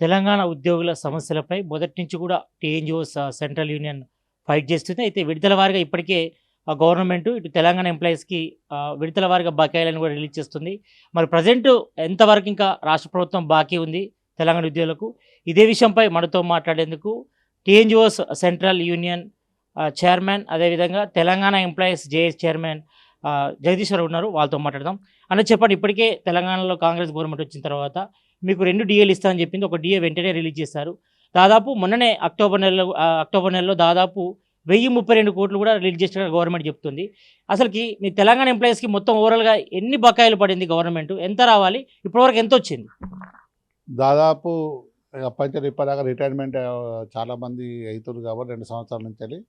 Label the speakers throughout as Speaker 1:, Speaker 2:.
Speaker 1: తెలంగాణ ఉద్యోగుల సమస్యలపై మొదటి నుంచి కూడా టీఎన్జిఓస్ సెంట్రల్ యూనియన్ ఫైట్ చేస్తుంది. అయితే విడతల వారీగా ఇప్పటికే గవర్నమెంట్ ఇటు తెలంగాణ ఎంప్లాయీస్‌కి విడతల వారీగా బకాయిలను కూడా రిలీజ్ చేస్తుంది. మరి ప్రెజెంట్ ఎంతవరకు ఇంకా రాష్ట్ర ప్రభుత్వం బాకీ ఉంది తెలంగాణ ఉద్యోగులకు? ఇదే విషయంపై మనతో మాట్లాడేందుకు టీఎన్జిఓస్ సెంట్రల్ యూనియన్ చైర్మన్, అదేవిధంగా Telangana employees JAC chairman Jagadishwar ఉన్నారు. వాళ్ళతో మాట్లాడదాం. అన్న చెప్పండి, ఇప్పటికే తెలంగాణలో కాంగ్రెస్ గవర్నమెంట్ వచ్చిన తర్వాత మీకు 2 డీఏలు ఇస్తామని చెప్పింది. ఒక డీఏ వెంటనే రిలీజ్ చేశారు. దాదాపు మొన్ననే అక్టోబర్ నెలలో దాదాపు 1032 కోట్లు కూడా రిలీజ్ చేసినట్టు గవర్నమెంట్ చెప్తుంది. అసలుకి మీ తెలంగాణ ఎంప్లాయీస్‌కి మొత్తం ఓవరాల్‌గా ఎన్ని బకాయిలు పడింది గవర్నమెంట్? ఎంత రావాలి? ఇప్పటివరకు ఎంతొచ్చింది?
Speaker 2: దాదాపు అప్పటినుంచి ఇప్పటిదాకా రిటైర్మెంట్ చాలామంది అవుతున్నారు కాబట్టి 2 సంవత్సరాల నుంచి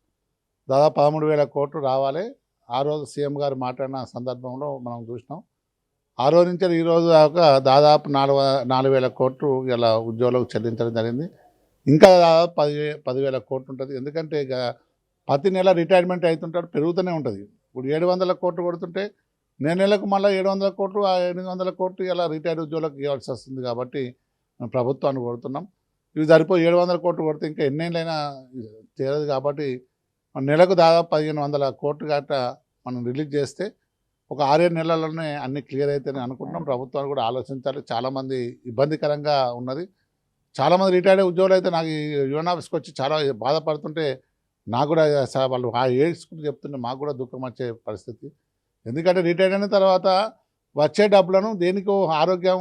Speaker 2: దాదాపు 13,000 కోట్లు రావాలి. ఆ రోజు సీఎం గారు మాట్లాడిన సందర్భంలో మనం చూసినాం. ఆ రోజు నుంచి ఈ రోజు దాకా దాదాపు 4,000 కోట్లు ఇలా ఉద్యోగులకు చెల్లించడం జరిగింది. ఇంకా దాదాపు 10,000 కోట్లు ఉంటుంది. ఎందుకంటే ఇక ప్రతి నెల రిటైర్మెంట్ అవుతుంటాడు, పెరుగుతూనే ఉంటుంది. ఇప్పుడు 700 కోట్లు కొడుతుంటే నెలకు మళ్ళీ 700 కోట్లు 800 కోట్లు ఇలా రిటైర్డ్ ఉద్యోగులకు ఇవ్వాల్సి వస్తుంది. కాబట్టి మనం ప్రభుత్వాన్ని కొడుతున్నాం. ఇవి సరిపోయి 700 కోట్లు కొడితే ఇంకా ఎన్నేళ్ళైనా చేరదు. కాబట్టి నెలకు దాదాపు 1,500 కోట్లు గట్రా మనం రిలీజ్ చేస్తే ఒక 6-7 నెలల్లోనే అన్ని క్లియర్ అవుతాయని అనుకుంటున్నాం. ప్రభుత్వాన్ని కూడా ఆలోచించాలి. చాలామంది ఇబ్బందికరంగా ఉన్నది. చాలామంది రిటైర్డ్ ఉద్యోగులు అయితే నాకు యూఎన్ ఆఫీస్కి వచ్చి చాలా బాధపడుతుంటే నాకు కూడా వాళ్ళు ఆ ఏడ్చుకుంటూ చెప్తుంటే మాకు కూడా దుఃఖం వచ్చే పరిస్థితి. ఎందుకంటే రిటైర్డ్ అయిన తర్వాత వచ్చే డబ్బులను దేనికో ఆరోగ్యం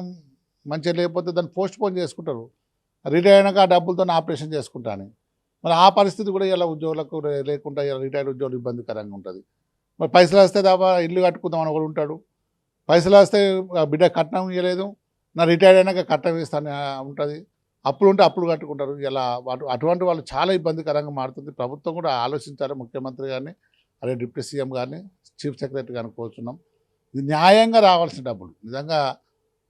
Speaker 2: మంచిగా లేకపోతే దాన్ని పోస్ట్ పోన్ చేసుకుంటారు. రిటైర్ అయినాక ఆ డబ్బులతో ఆపరేషన్ చేసుకుంటాను. మరి ఆ పరిస్థితి కూడా ఇలా ఉద్యోగులకు లేకుండా ఇలా రిటైర్డ్ ఉద్యోగులు ఇబ్బందికరంగా ఉంటుంది. మరి పైసలు వస్తే తప్ప ఇల్లు కట్టుకుందామని ఒకడు ఉంటాడు. పైసలు వస్తే బిడ్డ కట్నం ఇవ్వలేదు, నా రిటైర్డ్ అయినాక కట్నం ఇస్తాను ఉంటుంది. అప్పులు ఉంటే అప్పులు కట్టుకుంటారు. ఇలా అటువంటి వాళ్ళు చాలా ఇబ్బందికరంగా మారుతుంది. ప్రభుత్వం కూడా ఆలోచించాలి. ముఖ్యమంత్రి గారిని, అదే డిప్యూటీ సీఎం గారిని, చీఫ్ సెక్రటరీ గారిని కోరుచున్నాం. ఇది న్యాయంగా రావాల్సిన డబ్బులు. నిజంగా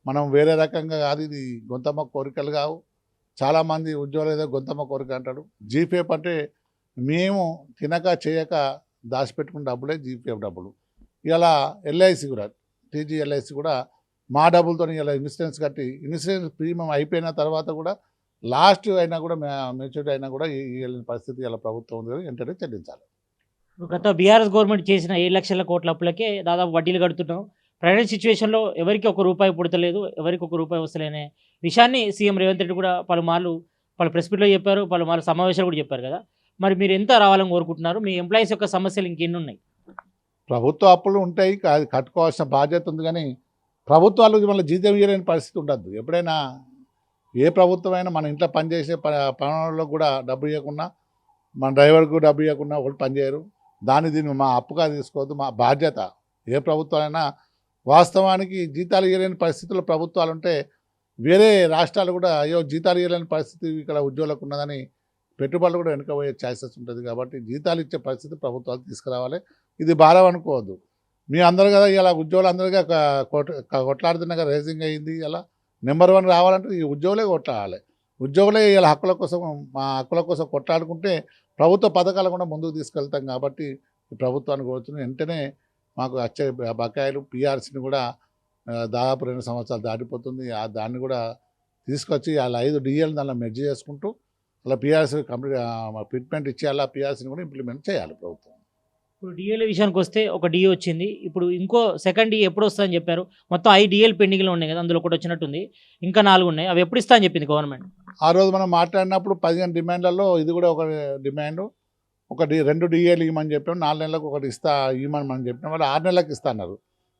Speaker 2: మనం వేరే రకంగా కాదు. ఇది గొంతమ్మ కోరికలు కావు. చాలామంది ఉద్యోగులు ఏదో గొంతమ్మ కోరిక అంటాడు. జీపీఎఫ్ అంటే మేము తినక చేయక దాచిపెట్టుకున్న డబ్బులే జీపీఎఫ్ డబ్బులు. ఇలా ఎల్ఐసి కూడా, టీజీఎల్ఐసి కూడా మా డబ్బులతో ఇలా ఇన్సూరెన్స్ కట్టి ఇన్సూరెన్స్ ప్రీమియం అయిపోయిన తర్వాత కూడా లాస్ట్ అయినా కూడా మెచ్యూరిటీ అయినా కూడా వెళ్ళిన పరిస్థితి ఇలా ప్రభుత్వం ఉంది. వెంటనే చెల్లించాలి.
Speaker 1: గత బీఆర్ఎస్ గవర్నమెంట్ చేసిన 7,00,000 కోట్ల అప్పులకే దాదాపు వడ్డీలు కడుతున్నాం. ప్రైవేట్ సిచ్యువేషన్లో ఎవరికి ఒక రూపాయి పుడతలేదు, ఎవరికి ఒక రూపాయి వస్తలేనే విషయాన్ని సీఎం రేవంత్ రెడ్డి కూడా పలు ప్రెస్ మీట్లో చెప్పారు, పలుమార్లు సమావేశాలు కూడా చెప్పారు కదా. మరి మీరు ఎంత రావాలని కోరుకుంటున్నారు? మీ ఎంప్లాయీస్ యొక్క సమస్యలు ఇంకెన్ని ఉన్నాయి?
Speaker 2: ప్రభుత్వ అప్పులు ఉంటాయి, అది కట్టుకోవాల్సిన బాధ్యత ఉంది. కానీ ప్రభుత్వాలు మళ్ళీ జీతం ఇవ్వలేని పరిస్థితి ఉండద్దు. ఎప్పుడైనా ఏ ప్రభుత్వమైనా మన ఇంట్లో పనిచేసే పనులకు కూడా డబ్బు ఇవ్వకుండా, మన డ్రైవర్కు డబ్బు ఇవ్వకుండా ఒకటి పనిచేయరు. దీన్ని మా అప్పుగా తీసుకోవద్దు. మా బాధ్యత. ఏ ప్రభుత్వమైనా వాస్తవానికి జీతాలు ఇవ్వలేని పరిస్థితుల్లో ప్రభుత్వాలు ఉంటే వేరే రాష్ట్రాలు కూడా అయ్యో జీతాలు ఇవ్వలేని పరిస్థితి ఇక్కడ ఉద్యోగులకు ఉన్నదని పెట్టుబడులు కూడా వెనుకపోయే ఛాన్సెస్ ఉంటుంది. కాబట్టి జీతాలు ఇచ్చే పరిస్థితి ప్రభుత్వాలు తీసుకురావాలి. ఇది భారం అనుకోవద్దు. మీ అందరు కదా ఇలా ఉద్యోగులు అందరిగా కొట్లాడుతున్నగా రేజింగ్ అయ్యింది. ఇలా నెంబర్ 1 రావాలంటే ఈ ఉద్యోగులే కొట్లాడాలి. ఉద్యోగులే ఇలా హక్కుల కోసం, మా హక్కుల కోసం కొట్లాడుకుంటే ప్రభుత్వ పథకాలు కూడా ముందుకు తీసుకెళ్తాం. కాబట్టి ఈ ప్రభుత్వాన్ని కోరుతున్నాం, వెంటనే మాకు వచ్చే బకాయిలు పిఆర్సీని కూడా దాదాపు 2 సంవత్సరాలు దాటిపోతుంది. దాన్ని కూడా తీసుకొచ్చి అలా 5 డిఏలు దానిలో మెర్జ్ చేసుకుంటూ అలా పిఆర్సీ కంప్లీట్ ట్రీట్మెంట్ ఇచ్చి అలా పిఆర్సీని కూడా ఇంప్లిమెంట్ చేయాలి ప్రభుత్వం.
Speaker 1: ఇప్పుడు డీఏల విషయానికి వస్తే ఒక డీఏ వచ్చింది. ఇప్పుడు ఇంకో సెకండ్ డీఏ ఎప్పుడు వస్తుందని చెప్పారు? మొత్తం 5 డీఏలు పెండింగ్లో ఉన్నాయి కదా, అందులో ఒకటి వచ్చినట్టుంది. ఇంకా 4 ఉన్నాయి. అవి ఎప్పుడు ఇస్తా అని చెప్పింది గవర్నమెంట్?
Speaker 2: ఆ రోజు మనం మాట్లాడినప్పుడు 15 డిమాండ్లలో ఇది కూడా ఒక డిమాండు. 2 డిఏలు ఇవ్వమని చెప్పాము. 4 నెలలకు ఒకటి ఇవ్వమని మనం చెప్పినాం. వాళ్ళు 6 నెలలకు ఇస్తా అన్నారు.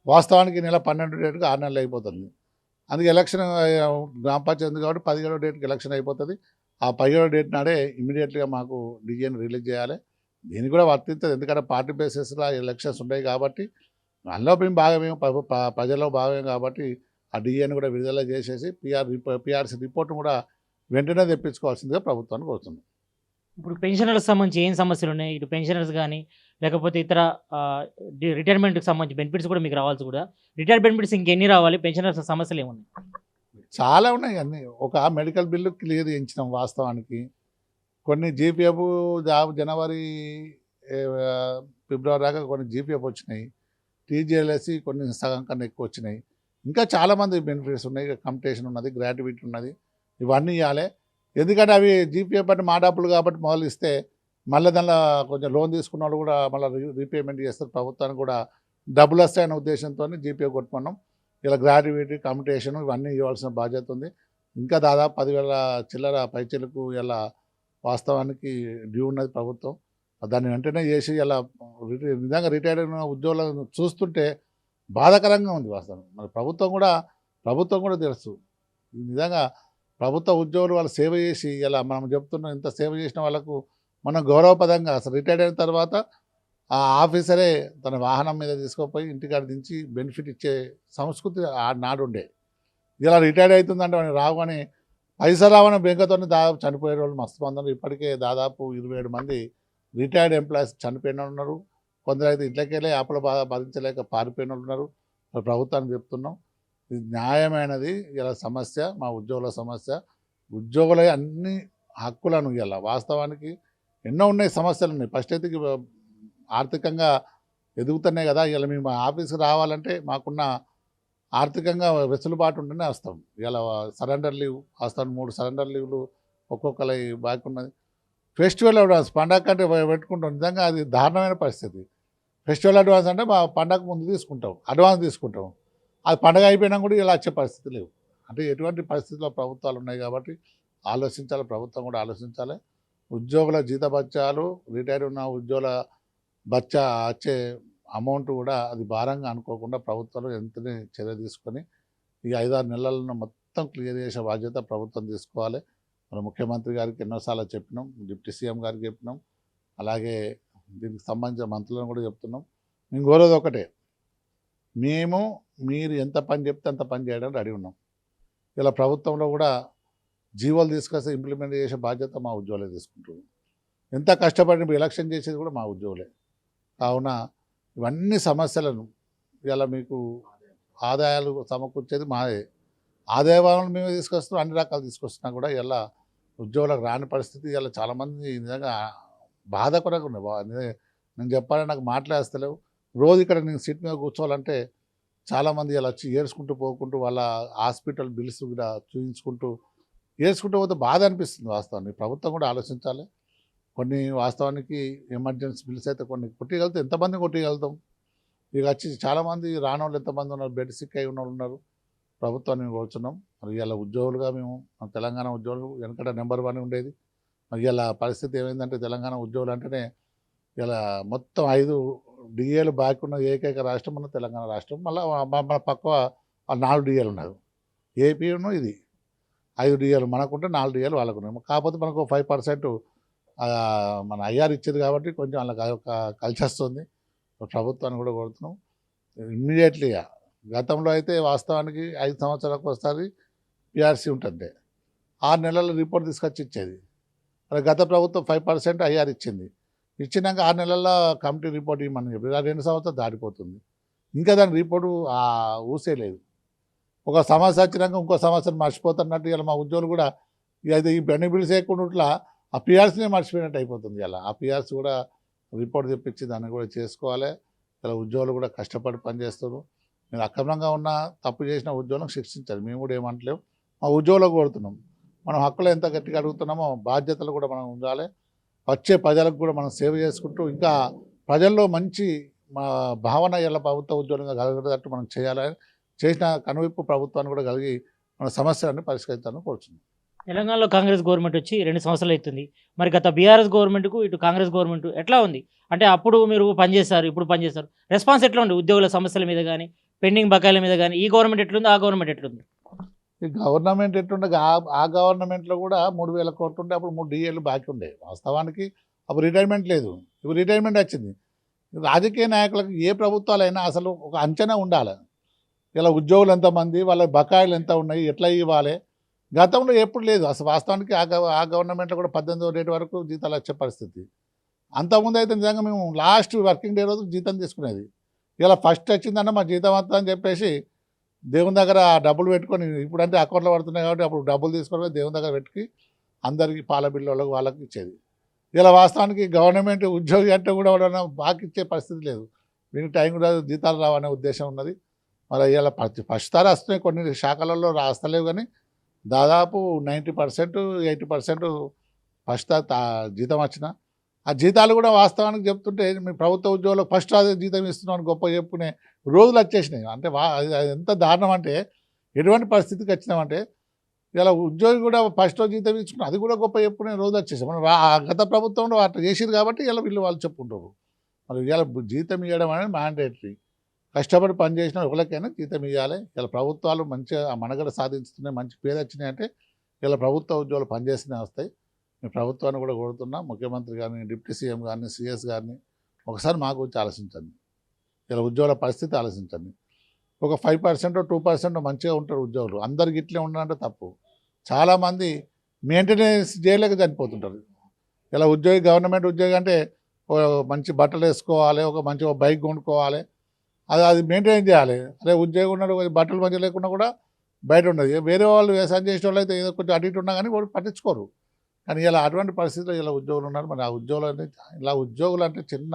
Speaker 2: వాస్తవానికి నెల 12 డేట్కి 6 నెలలు అయిపోతుంది. అందుకే ఎలక్షన్ గ్రామ పంచాయతీ ఉంది కాబట్టి 17వ డేట్కి ఎలక్షన్ అయిపోతుంది. ఆ 17వ డేట్ నాడే ఇమీడియట్గా మాకు డిఏని రిలీజ్ చేయాలి. దీనికి కూడా వర్తించదు. ఎందుకంటే పార్టీ బేసిస్లో ఎలక్షన్స్ ఉన్నాయి కాబట్టి అందులో మేము భాగమే, ప్రజల్లో భాగమే. కాబట్టి ఆ డిఏని కూడా విడుదల చేసేసి పిఆర్సీ రిపోర్ట్ను కూడా వెంటనే తెప్పించుకోవాల్సిందిగా ప్రభుత్వానికి వస్తుంది.
Speaker 1: ఇప్పుడు పెన్షనర్స్ సంబంధించి ఏం సమస్యలు ఉన్నాయి? ఇటు పెన్షనర్స్ కానీ లేకపోతే ఇతర రిటైర్మెంట్కి సంబంధించి బెనిఫిట్స్ కూడా మీకు రావాల్సి కూడా. రిటైర్ బెనిఫిట్స్ ఇంకెన్ని రావాలి? పెన్షనర్స్ సమస్యలు ఏమున్నాయి?
Speaker 2: చాలా ఉన్నాయి. అన్నీ ఒక మెడికల్ బిల్లు క్లియర్ చేయించినాం. వాస్తవానికి కొన్ని జీపీఎఫ్ జనవరి ఫిబ్రవరి దాకా కొన్ని జీపీఎఫ్ వచ్చినాయి. టీజీఎల్ఎస్సి కొన్ని సగం కన్నా ఎక్కువ వచ్చినాయి. ఇంకా చాలామంది బెనిఫిట్స్ ఉన్నాయి. కంపిటీషన్ ఉన్నది, గ్రాట్యుటీ ఉన్నది. ఇవన్నీ ఇవ్వాలి. ఎందుకంటే అవి జీపీఎఫ్ అంటే మా డబ్బులు కాబట్టి మొదలు ఇస్తే మళ్ళీ దానిలో కొంచెం లోన్ తీసుకున్న వాళ్ళు కూడా మళ్ళీ రీపేమెంట్ చేస్తారు. ప్రభుత్వానికి కూడా డబ్బులు వస్తాయనే ఉద్దేశంతో జీపీఎఫ్ కొట్టుకున్నాం. ఇలా గ్రాడ్యుయేటీ కమ్యూటేషన్ ఇవన్నీ ఇవ్వాల్సిన బాధ్యత ఉంది. ఇంకా దాదాపు 10,000 చిల్లర పైచీలకు ఇలా వాస్తవానికి డ్యూ ఉన్నది ప్రభుత్వం. దాన్ని వెంటనే చేసి ఇలా నిజంగా రిటైర్డ్ అయిన ఉద్యోగులను చూస్తుంటే బాధాకరంగా ఉంది వాస్తవం. మరి ప్రభుత్వం కూడా తెలుసు నిజంగా ప్రభుత్వ ఉద్యోగులు వాళ్ళు సేవ చేసి ఇలా మనం చెప్తున్నాం, ఇంత సేవ చేసిన వాళ్ళకు మనం గౌరవపదంగా అసలు రిటైర్డ్ అయిన తర్వాత ఆ ఆఫీసరే తన వాహనం మీద తీసుకుపోయి ఇంటికాడ దించి బెనిఫిట్ ఇచ్చే సంస్కృతి నాడుండే. ఇలా రిటైర్డ్ అవుతుందంటే వాడిని రావని పైసలు రావని బెంకతో దాదాపు చనిపోయే వాళ్ళు మస్తు మంది ఉన్నారు. ఇప్పటికే దాదాపు 27 మంది రిటైర్డ్ ఎంప్లాయీస్ చనిపోయిన వాళ్ళు ఉన్నారు. కొందరైతే ఇంట్లోకెళ్ళి ఆపల బాధ భరించలేక పారిపోయిన వాళ్ళు ఉన్నారు. మరి ప్రభుత్వానికి చెప్తున్నాం, ఇది న్యాయమైనది. ఇలా సమస్య మా ఉద్యోగుల సమస్య. ఉద్యోగుల అన్ని హక్కులను ఇలా వాస్తవానికి ఎన్నో ఉన్నాయి, సమస్యలు ఉన్నాయి. ఫస్ట్ అయితే ఆర్థికంగా ఎదుగుతున్నాయి కదా. ఇలా మేము ఆఫీస్కి రావాలంటే మాకున్న ఆర్థికంగా వెసులుబాటు ఉంటేనే వస్తాం. ఇలా సరెండర్ లీవ్ వస్తాను, 3 సరెండర్ లీవ్లు ఒక్కొక్కరి బాకీ ఉన్నది. ఫెస్టివల్ అడ్వాన్స్ పండగ కంటే పెట్టుకుంటాం. నిజంగా అది దారుణమైన పరిస్థితి. ఫెస్టివల్ అడ్వాన్స్ అంటే మా పండగ ముందు తీసుకుంటాం, అడ్వాన్స్ తీసుకుంటాం. అది పండగ అయిపోయినా కూడా ఇలా వచ్చే పరిస్థితి లేవు. అంటే ఎటువంటి పరిస్థితుల్లో ప్రభుత్వాలు ఉన్నాయి కాబట్టి ఆలోచించాలి, ప్రభుత్వం కూడా ఆలోచించాలి. ఉద్యోగుల జీతభత్యాలు, రిటైర్ ఉన్న ఉద్యోగుల బచ్చా వచ్చే అమౌంట్ కూడా అది భారంగా అనుకోకుండా ప్రభుత్వాలు వెంటనే చర్య తీసుకొని ఈ 5-6 నెలలను మొత్తం క్లియర్ చేసే బాధ్యత ప్రభుత్వం తీసుకోవాలి. మన ముఖ్యమంత్రి గారికి ఎన్నోసార్లు చెప్పినాం, డిప్యూటీ సీఎం గారికి చెప్పినాం, అలాగే దీనికి సంబంధించిన మంత్రులను కూడా చెప్తున్నాం. మేము కోరేది ఒకటే, మీరు ఎంత పని చెప్తే అంత పని చేయడానికి రెడీ ఉన్నాం. ఇలా ప్రభుత్వంలో కూడా జీవోలు తీసుకొస్తే ఇంప్లిమెంట్ చేసే బాధ్యత మా ఉద్యోగులే తీసుకుంటున్నాం. ఎంత కష్టపడి ఎలక్షన్ చేసేది కూడా మా ఉద్యోగులే. కావున ఇవన్నీ సమస్యలను ఇలా మీకు ఆదాయాలు సమకూర్చేది మాదే. ఆదాయ వనరులు మేమే తీసుకొస్తున్నాం, అన్ని రకాలు తీసుకొస్తున్నా కూడా ఇలా ఉద్యోగులకు రాని పరిస్థితి. ఇలా చాలామంది నిజంగా బాధకరంగా ఉన్నాయి. నేను చెప్పాలని నాకు మాట్లాడేస్తలేవు. రోజు ఇక్కడ నేను సీట్ మీద కూర్చోవాలంటే చాలామంది ఇలా వచ్చి ఏడ్చుకుంటూ పోకుంటూ వాళ్ళ హాస్పిటల్ బిల్స్ కూడా చూపించుకుంటూ ఏడ్చుకుంటూ పోతే బాధ అనిపిస్తుంది. వాస్తవానికి ప్రభుత్వం కూడా ఆలోచించాలి. కొన్ని వాస్తవానికి ఎమర్జెన్సీ బిల్స్ అయితే కొన్ని కొట్టగలుగుతాం, ఎంతమంది కొట్టగలుగుతాం. ఇక వచ్చి చాలామంది రానోళ్ళు ఎంతమంది ఉన్నారు, బెడ్ సిక్ అయి ఉన్న వాళ్ళు ఉన్నారు. ప్రభుత్వాన్ని కోరుచున్నాం. మరి ఇలా ఉద్యోగులుగా మేము తెలంగాణ ఉద్యోగులు వెనకట నెంబర్ 1 ఉండేది. మరి ఇలా పరిస్థితి ఏమైందంటే తెలంగాణ ఉద్యోగులు అంటేనే ఇలా మొత్తం 5 డిఏలు బాకీ ఉన్న ఏకైక రాష్ట్రం మన తెలంగాణ రాష్ట్రం. మళ్ళీ మన పక్క 4 డిఏలు ఉన్నారు. ఏపీను ఇది 5 డిఏలు మనకుంటే 4 డిఏలు వాళ్ళకు ఉన్నాయి. కాకపోతే మనకు 5% మన ఐఆర్ ఇచ్చేది కాబట్టి కొంచెం వాళ్ళకి కలిసి వస్తుంది. ప్రభుత్వాన్ని కూడా కోరుతున్నాం ఇమ్మీడియట్లీగా. గతంలో అయితే వాస్తవానికి 5 సంవత్సరాలకు ఒకసారి పిఆర్సీ ఉంటుంది, 6 నెలల రిపోర్ట్ తీసుకొచ్చి ఇచ్చేది. అది గత ప్రభుత్వం 5% ఐఆర్ ఇచ్చింది. ఇచ్చినాక 6 నెలల్లో కమిటీ రిపోర్ట్ ఇవ్వమని చెప్పి 2 సంవత్సరాలు దాటిపోతుంది. ఇంకా దాని రిపోర్టు ఊసే లేదు. ఒక సమస్య వచ్చినాక ఇంకో సమస్యను మర్చిపోతున్నట్టు ఇలా మా ఉద్యోగులు కూడా అయితే ఈ బెనిఫిట్స్ వేయకుండా ఇట్లా ఆ పిఆర్సీనే మర్చిపోయినట్టు అయిపోతుంది. ఇలా ఆ పిఆర్సీ కూడా రిపోర్ట్ తెప్పించి దాన్ని కూడా చేసుకోవాలి. ఇలా ఉద్యోగులు కూడా కష్టపడి పనిచేస్తారు. మీరు అక్రమంగా ఉన్న తప్పు చేసిన ఉద్యోగులను శిక్షించాలి. మేము కూడా ఏమంటలేము, మా ఉద్యోగులకు కోరుతున్నాం. మనం హక్కులు ఎంత గట్టిగా అడుగుతున్నామో బాధ్యతలు కూడా మనం ఉండాలి. వచ్చే ప్రజలకు కూడా మనం సేవ చేసుకుంటూ ఇంకా ప్రజల్లో మంచి మా భావన ఇలా ప్రభుత్వ ఉద్యోగంగా కలిగేటట్టు మనం చేయాలని చేసిన కనువిప్పు ప్రభుత్వాన్ని కూడా కలిగి మన సమస్యలన్నీ పరిష్కరించాలని కోరుతున్నాం.
Speaker 1: తెలంగాణలో కాంగ్రెస్ గవర్నమెంట్ వచ్చి 2 సంవత్సరాలు అవుతుంది. మరి గత బీఆర్ఎస్ గవర్నమెంట్కు ఇటు కాంగ్రెస్ గవర్నమెంట్ ఎట్లా ఉంది? అంటే అప్పుడు మీరు పనిచేస్తారు, ఇప్పుడు పనిచేస్తారు. రెస్పాన్స్ ఎట్లా ఉంది ఉద్యోగుల సమస్యల మీద కానీ, పెండింగ్ బకాయిల మీద కానీ? ఈ గవర్నమెంట్ ఎట్లుంది, ఆ గవర్నమెంట్ ఎట్లుంది?
Speaker 2: ఈ గవర్నమెంట్ ఎట్లుండగా ఆ గవర్నమెంట్లో కూడా 3,000 కోట్లు ఉంటే అప్పుడు 3 డిఏలు బాకీ ఉండే. వాస్తవానికి అప్పుడు రిటైర్మెంట్ లేదు, ఇప్పుడు రిటైర్మెంట్ వచ్చింది. రాజకీయ నాయకులకు ఏ ప్రభుత్వాలైనా అసలు ఒక అంచనా ఉండాలి. ఇలా ఉద్యోగులు ఎంతమంది, వాళ్ళ బకాయిలు ఎంత ఉన్నాయి, ఎట్లా ఇవ్వాలి. గతంలో ఎప్పుడు లేదు అసలు. వాస్తవానికి ఆ గవర్నమెంట్లో కూడా 18వ డేట్ వరకు జీతాలు వచ్చే పరిస్థితి. అంతకుముందు అయితే నిజంగా మేము లాస్ట్ వర్కింగ్ డే రోజు జీతం తీసుకునేది. ఇలా ఫస్ట్ వచ్చిందంటే మా జీతం అంతా అని చెప్పేసి దేవుని దగ్గర డబ్బులు పెట్టుకొని, ఇప్పుడంటే అకౌంట్లో పడుతున్నాయి కాబట్టి అప్పుడు డబ్బులు తీసుకొని దేవుని దగ్గర పెట్టుకి అందరికీ పాల బిల్లు వాళ్ళకి ఇచ్చేది. ఇలా వాస్తవానికి గవర్నమెంట్ ఉద్యోగి అంటే కూడా ఎవరైనా బాకీ ఇచ్చే పరిస్థితి లేదు. వీనికి టైం కూడా జీతాలు రావనే ఉద్దేశం ఉన్నది. మరి ఇలా ప్రస్తుతాలు వస్తున్నాయి, కొన్ని శాఖలలో రాస్తలేవు. కానీ దాదాపు 90% 80% ఫస్ట్ జీతం వచ్చిన ఆ జీతాలు కూడా వాస్తవానికి చెప్తుంటే మీ ప్రభుత్వ ఉద్యోగులకు ఫస్ట్ అదే జీతం ఇస్తున్నామని గొప్ప చెప్పుకునే రోజులు వచ్చేసినాయి. అంటే అది ఎంత దారుణం అంటే ఎటువంటి పరిస్థితికి వచ్చినామంటే ఇలా ఉద్యోగి కూడా ఫస్ట్ జీతం ఇచ్చుకుని అది కూడా గొప్ప చెప్పుకునే రోజు వచ్చేసాం. మనం గత ప్రభుత్వంలో అట్లా చేసిరు కాబట్టి ఇలా వాళ్ళు చెప్పుకుంటారు. మరి ఇలా జీతం ఇవ్వడం అనేది మ్యాండేటరీ. కష్టపడి పనిచేసిన ఒకరికైనా జీతం ఇవ్వాలి. ఇలా ప్రభుత్వాలు మంచిగా మనుగడ సాధించుతున్నాయి, మంచి పేరు వచ్చినాయి అంటే ఇలా ప్రభుత్వ ఉద్యోగులు పనిచేస్తూనే వస్తాయి. మీ ప్రభుత్వాన్ని కూడా కోరుతున్నా, ముఖ్యమంత్రి గారిని, డిప్యూటీ సీఎం గారిని, సిఎస్ గారిని ఒకసారి మా గురించి ఆలోచించండి. ఇలా ఉద్యోగుల పరిస్థితి ఆలోచించండి. ఒక 5% 2% మంచిగా ఉంటారు ఉద్యోగులు. అందరికి ఇట్లే ఉండాలంటే తప్పు. చాలామంది మెయింటెనెన్స్ చేయలేక చనిపోతుంటారు. ఇలా ఉద్యోగి గవర్నమెంట్ ఉద్యోగి అంటే మంచి బట్టలు వేసుకోవాలి, ఒక మంచి బైక్ కొనుక్కోవాలి, అది మెయింటైన్ చేయాలి. అదే ఉద్యోగం ఉన్నాడు బట్టలు మంచిగా లేకుండా కూడా బయట ఉండదు. వేరే వాళ్ళు వ్యవసాయం చేసే వాళ్ళు అయితే ఏదో కొంచెం అటు ఇటు ఉన్నా కానీ వాళ్ళు పట్టించుకోరు. కానీ ఇలా అటువంటి పరిస్థితుల్లో ఇలా ఉద్యోగులు ఉన్నారు. మరి ఆ ఉద్యోగులు అంటే ఇలా ఉద్యోగులు అంటే చిన్న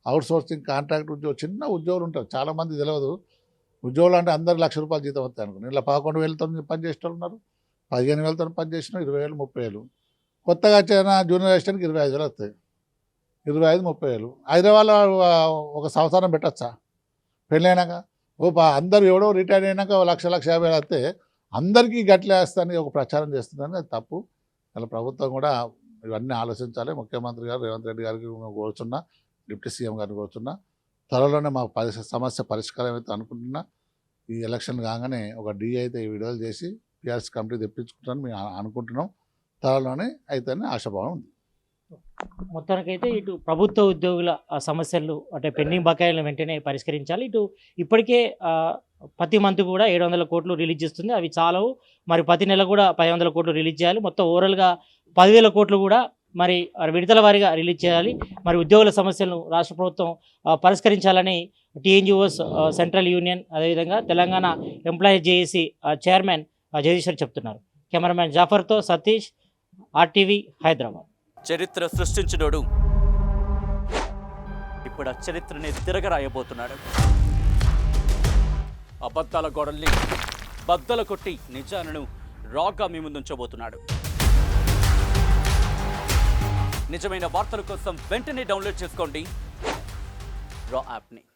Speaker 2: అవుట్సోర్సింగ్ కాంట్రాక్ట్ ఉద్యోగులు చిన్న ఉద్యోగులు ఉంటారు. చాలామంది తెలియదు. ఉద్యోగులు అంటే అందరు ₹1,00,000 జీతం వస్తాయి అనుకున్నారు. ఇలా 11,000తో పనిచేసే వాళ్ళు ఉన్నారు, 15,000తో పనిచేసిన 20,000 30,000. కొత్తగా వచ్చిన జూనియర్ అసిస్టెంట్కి 25,000 వస్తాయి. 25 30,000. హైదరాబాద్లో ఒక సంవత్సరం పెట్టచ్చా పెళ్ళైనాక? అందరూ ఎవడో రిటైర్ అయినాక 1,00,000 వస్తే అందరికీ గట్లే వేస్తానని ఒక ప్రచారం చేస్తుందని అది తప్పు. ఇలా ప్రభుత్వం కూడా ఇవన్నీ ఆలోచించాలి. ముఖ్యమంత్రి గారు రేవంత్ రెడ్డి గారికి కోరుతున్నా, డిప్యూటీ సీఎం గారిని కోరుతున్నా, త్వరలోనే మా సమస్య పరిష్కారం అయితే అనుకుంటున్నా. ఈ ఎలక్షన్ కాగానే ఒక డిఏ అయితే విడుదల చేసి పిఆర్సీ కమిటీ తెప్పించుకుంటామని మేము అనుకుంటున్నాం. త్వరలోనే అయితేనే ఆశాభావం ఉంది.
Speaker 1: మొత్తానికైతే ఇటు ప్రభుత్వ ఉద్యోగుల సమస్యలు అంటే పెండింగ్ బకాయిలను వెంటనే పరిష్కరించాలి. ఇటు ఇప్పటికే ప్రతి మంత్ కూడా 700 కోట్లు రిలీజ్ చేస్తుంది. అవి చాలవు. మరి ప్రతి నెల కూడా 500 కోట్లు రిలీజ్ చేయాలి. మొత్తం ఓవరాల్గా 10,000 కోట్లు కూడా మరి విడతల వారీగా రిలీజ్ చేయాలి. మరి ఉద్యోగుల సమస్యలను రాష్ట్ర ప్రభుత్వం పరిష్కరించాలని టీఎన్జిఓస్ సెంట్రల్ యూనియన్, అదేవిధంగా Telangana employees JAC chairman Jagadishwar చెప్తున్నారు. కెమెరామ్యాన్ జాఫర్తో సతీష్, ఆర్టీవీ, హైదరాబాద్.
Speaker 3: చరిత్ర సృష్టించినోడు ఇప్పుడు ఆ చరిత్రని తిరగరాయబోతున్నాడు. అబద్ధాల గోడల్ని బద్దలు కొట్టి నిజాలను రాగా మీ ముందుంచబోతున్నాడు. నిజమైన వార్తల కోసం వెంటనే డౌన్లోడ్ చేసుకోండి రా యాప్ని.